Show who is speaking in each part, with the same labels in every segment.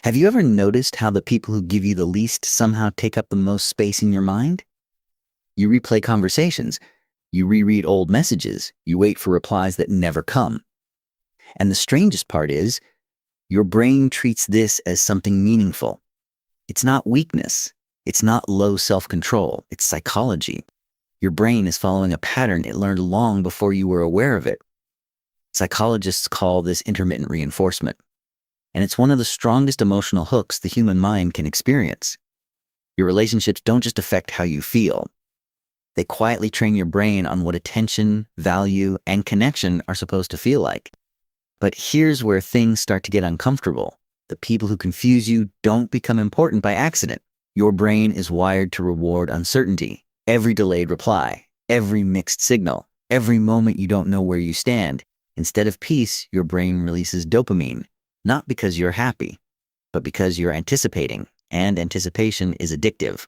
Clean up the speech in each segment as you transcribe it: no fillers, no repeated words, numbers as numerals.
Speaker 1: Have you ever noticed how the people who give you the least somehow take up the most space in your mind? You replay conversations, you reread old messages, you wait for replies that never come. And the strangest part is, your brain treats this as something meaningful. It's not weakness. It's not low self-control. It's psychology. Your brain is following a pattern it learned long before you were aware of it. Psychologists call this intermittent reinforcement. And it's one of the strongest emotional hooks the human mind can experience. Your relationships don't just affect how you feel. They quietly train your brain on what attention, value, and connection are supposed to feel like. But here's where things start to get uncomfortable. The people who confuse you don't become important by accident. Your brain is wired to reward uncertainty. Every delayed reply, every mixed signal, every moment you don't know where you stand. Instead of peace, your brain releases dopamine. Not because you're happy, but because you're anticipating, and anticipation is addictive.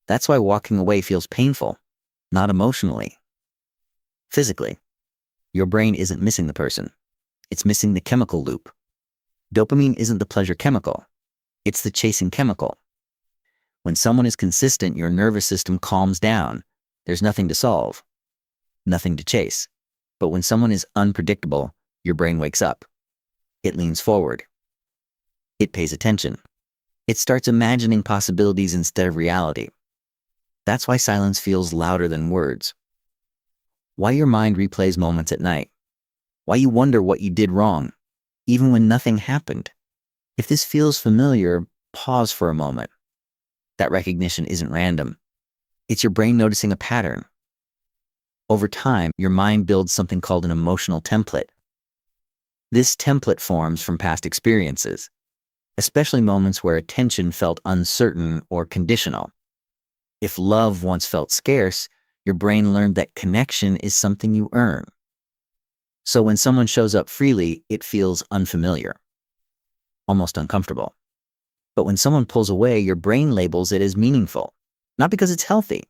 Speaker 1: That's why walking away feels painful, not emotionally. Physically, your brain isn't missing the person. It's missing the chemical loop. Dopamine isn't the pleasure chemical. It's the chasing chemical. When someone is consistent, your nervous system calms down. There's nothing to solve, nothing to chase. But when someone is unpredictable, your brain wakes up. It leans forward. It pays attention. It starts imagining possibilities instead of reality. That's why silence feels louder than words. Why your mind replays moments at night. Why you wonder what you did wrong, even when nothing happened. If this feels familiar, pause for a moment. That recognition isn't random. It's your brain noticing a pattern. Over time, your mind builds something called an emotional template. This template forms from past experiences, especially moments where attention felt uncertain or conditional. If love once felt scarce, your brain learned that connection is something you earn. So when someone shows up freely, it feels unfamiliar, almost uncomfortable. But when someone pulls away, your brain labels it as meaningful, not because it's healthy,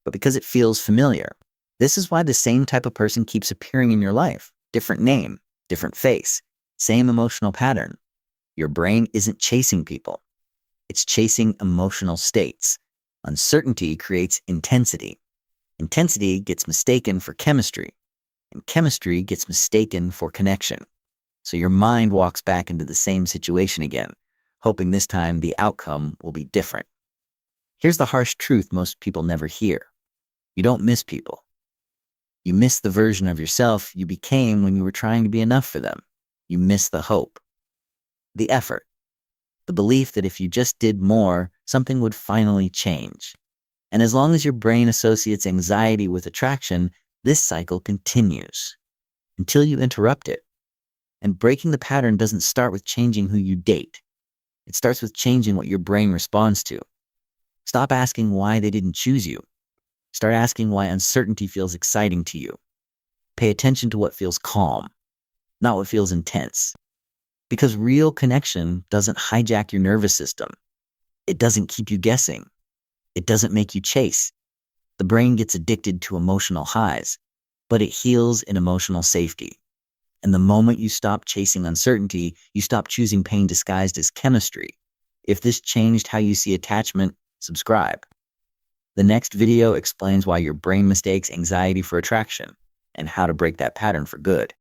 Speaker 1: but because it feels familiar. This is why the same type of person keeps appearing in your life. Different name, different face, same emotional pattern. Your brain isn't chasing people. It's chasing emotional states. Uncertainty creates intensity. Intensity gets mistaken for chemistry, and chemistry gets mistaken for connection. So your mind walks back into the same situation again, hoping this time the outcome will be different. Here's the harsh truth most people never hear. You don't miss people. You miss the version of yourself you became when you were trying to be enough for them. You miss the hope, the effort, the belief that if you just did more, something would finally change. And as long as your brain associates anxiety with attraction, this cycle continues until you interrupt it. And breaking the pattern doesn't start with changing who you date. It starts with changing what your brain responds to. Stop asking why they didn't choose you. Start asking why uncertainty feels exciting to you. Pay attention to what feels calm, not what feels intense. Because real connection doesn't hijack your nervous system. It doesn't keep you guessing. It doesn't make you chase. The brain gets addicted to emotional highs, but it heals in emotional safety. And the moment you stop chasing uncertainty, you stop choosing pain disguised as chemistry. If this changed how you see attachment, subscribe. The next video explains why your brain mistakes anxiety for attraction and how to break that pattern for good.